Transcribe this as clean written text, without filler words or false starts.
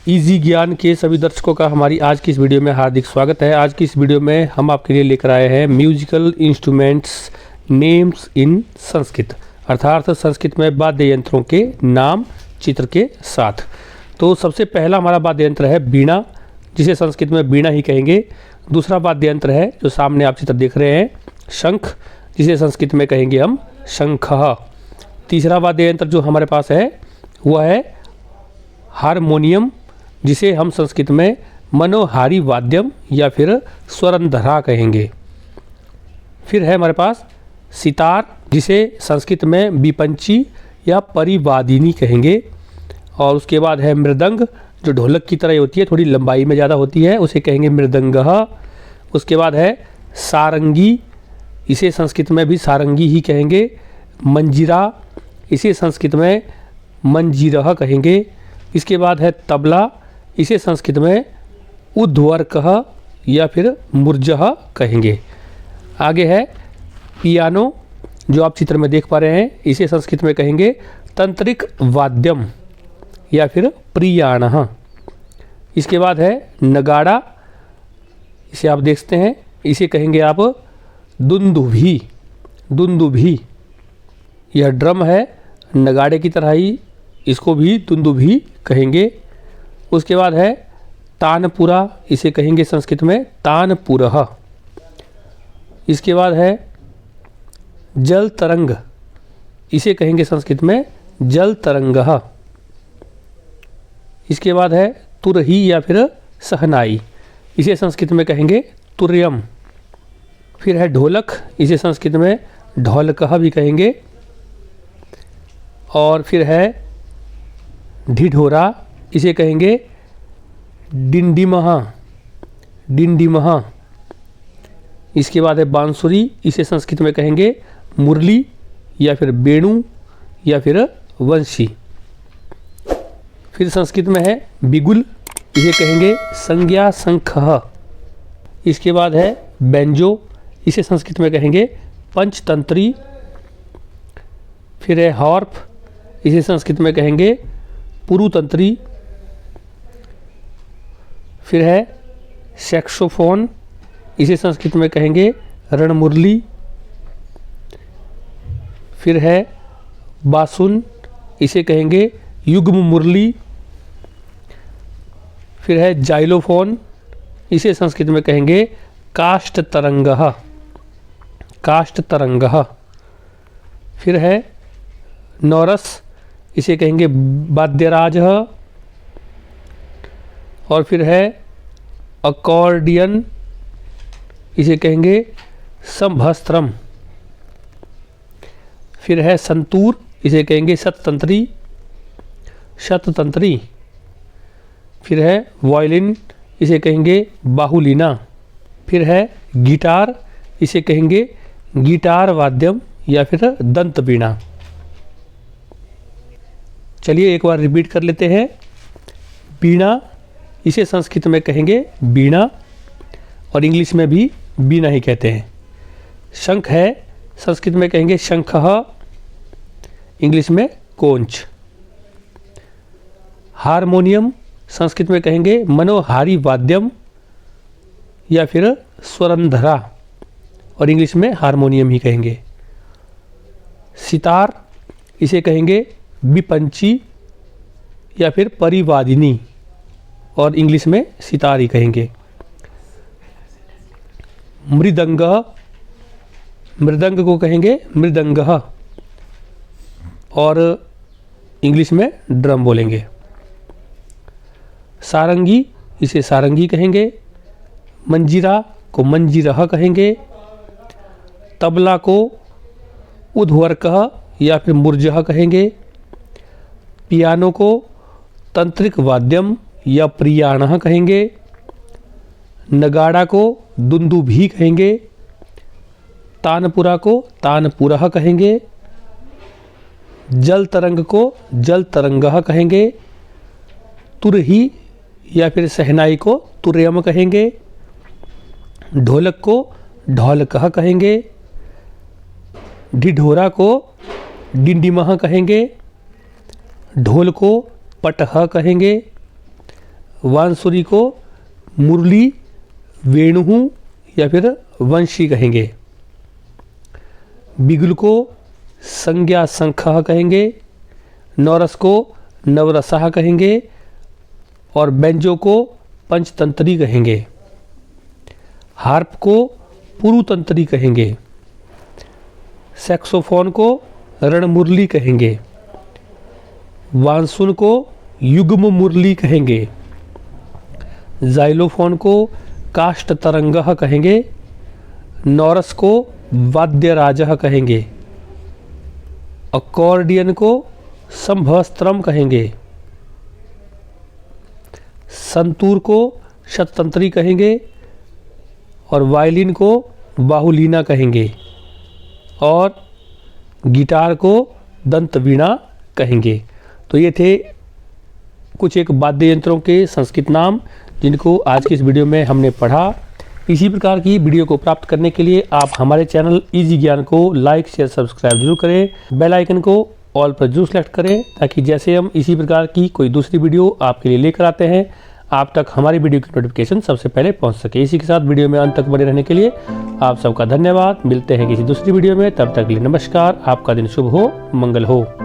Easy ज्ञान के सभी दर्शकों का हमारी आज की इस वीडियो में हार्दिक स्वागत है। आज की इस वीडियो में हम आपके लिए लेकर आए हैं musical instruments names in Sanskrit, अर्थात संस्कृत में वाद्य यंत्रों के नाम चित्र के साथ। तो सबसे पहला हमारा वाद्य यंत्र है बीणा, जिसे संस्कृत में बीणा ही कहेंगे। दूसरा वाद्य यंत्र है जो सामने आप चित्र देख रहे हैं, शंख, जिसे संस्कृत में कहेंगे हम शंखः। तीसरा वाद्य यंत्र जो हमारे पास है वह है हारमोनियम, जिसे हम संस्कृत में मनोहारी वाद्यम या फिर स्वरंधरा कहेंगे। फिर है हमारे पास सितार, जिसे संस्कृत में विपंची या परिवादिनी कहेंगे। और उसके बाद है मृदंग, जो ढोलक की तरह होती है, थोड़ी लंबाई में ज़्यादा होती है, उसे कहेंगे मृदंगः। उसके बाद है सारंगी, इसे संस्कृत में भी सारंगी ही कहेंगे। मंजीरा, इसे संस्कृत में मंजीरः कहेंगे। इसके बाद है तबला, इसे संस्कृत में उद्वर्कः या फिर मूर्जः कहेंगे। आगे है पियानो, जो आप चित्र में देख पा रहे हैं, इसे संस्कृत में कहेंगे तंत्रिक वाद्यम या फिर प्रियाणः। इसके बाद है नगाड़ा, इसे आप देखते हैं, इसे कहेंगे आप दुंदुभी, दुंदुभी। यह ड्रम है, नगाड़े की तरह ही इसको भी दुंदुभी कहेंगे। उसके बाद है तानपुरा, इसे कहेंगे संस्कृत में तानपुरः। इसके बाद है जल तरंग, इसे कहेंगे संस्कृत में जल तरंगः। इसके बाद है तुरही या फिर सहनाई, इसे संस्कृत में कहेंगे तुर्यम। फिर है ढोलक, इसे संस्कृत में ढोलकः भी कहेंगे। और फिर है ढिढोरा, इसे कहेंगे डिंडिमः, डिंडिमः। इसके बाद है बांसुरी, इसे संस्कृत में कहेंगे मुरली या फिर वेणु या फिर वंशी। फिर संस्कृत में है बिगुल, इसे कहेंगे संज्ञा शंखः। इसके बाद है बेंजो, इसे संस्कृत में कहेंगे पंचतंत्री। फिर है हॉर्प, इसे संस्कृत में कहेंगे पुरुतंत्री। फिर है सैक्सोफोन, इसे संस्कृत में कहेंगे रणमुरली। फिर है बासुन, इसे कहेंगे युग्म मुरली। फिर है जाइलोफोन, इसे संस्कृत में कहेंगे काष्ठ तरंगः, काष्ठ तरंगः। फिर है नौरस, इसे कहेंगे वाद्यराजः। और फिर है अकॉर्डियन, इसे कहेंगे संभस्त्रम। फिर है संतूर, इसे कहेंगे शततंत्री, शततंत्री। फिर है वायलिन, इसे कहेंगे बाहुलीना। फिर है गिटार, इसे कहेंगे गिटार वाद्यम या फिर दंत बीणा। चलिए एक बार रिपीट कर लेते हैं। बीणा, इसे संस्कृत में कहेंगे बीणा और इंग्लिश में भी बीणा ही कहते हैं। शंख है, संस्कृत में कहेंगे शंखः, इंग्लिश में कोंच। हारमोनियम, संस्कृत में कहेंगे मनोहारी वाद्यम या फिर स्वरंधरा और इंग्लिश में हारमोनियम ही कहेंगे। सितार, इसे कहेंगे विपंची या फिर परिवादिनी और इंग्लिश में सितार ही कहेंगे। मृदंग, मृदंग को कहेंगे मृदंगः और इंग्लिश में ड्रम बोलेंगे। सारंगी, इसे सारंगी कहेंगे। मंजीरा को मंजीरः कहेंगे। तबला को उद्वर्कः या फिर मूर्जः कहेंगे। पियानो को तंत्रिक वाद्यम या प्रियाणः कहेंगे। नगाड़ा को दुंदुभी कहेंगे। तानपुरा को तानपुरः कहेंगे। जल तरंग को जल तरंगः कहेंगे। तुरही या फिर सहनाई को तुर्यम कहेंगे। ढोलक को ढोलकः कहेंगे। ढिढोरा को डिंडिमः कहेंगे। ढोल को पटह कहेंगे। बांसुरी को मुरली, वेणु या फिर वंशी कहेंगे। बिगुल को संज्ञा शंखः कहेंगे। नौरस को नवरसः कहेंगे और बेंजो को पंचतंत्री कहेंगे। हार्प को पुरुतंत्री कहेंगे। सैक्सोफोन को रणमुरली कहेंगे। वांसुन को युग्म मुरली कहेंगे। जाइलोफोन को काष्ठ तरंगः कहेंगे। नौरस को वाद्यराजः कहेंगे। अकॉर्डियन को संभस्त्रम कहेंगे। संतूर को शततंत्री कहेंगे और वायलिन को बाहुलीना कहेंगे और गिटार को दंतवीणा कहेंगे। तो ये थे कुछ एक वाद्य यंत्रों के संस्कृत नाम जिनको आज की इस वीडियो में हमने पढ़ा। इसी प्रकार की वीडियो को प्राप्त करने के लिए आप हमारे चैनल इजी ज्ञान को लाइक शेयर सब्सक्राइब जरूर करें। बेल आइकन को ऑल पर जरूर सेलेक्ट करें ताकि जैसे हम इसी प्रकार की कोई दूसरी वीडियो आपके लिए लेकर आते हैं आप तक हमारी वीडियो की नोटिफिकेशन सबसे पहले पहुंच सके। इसी के साथ वीडियो में अंत तक बने रहने के लिए आप सबका धन्यवाद। मिलते हैं किसी दूसरी वीडियो में, तब तक के लिए नमस्कार। आपका दिन शुभ हो, मंगल हो।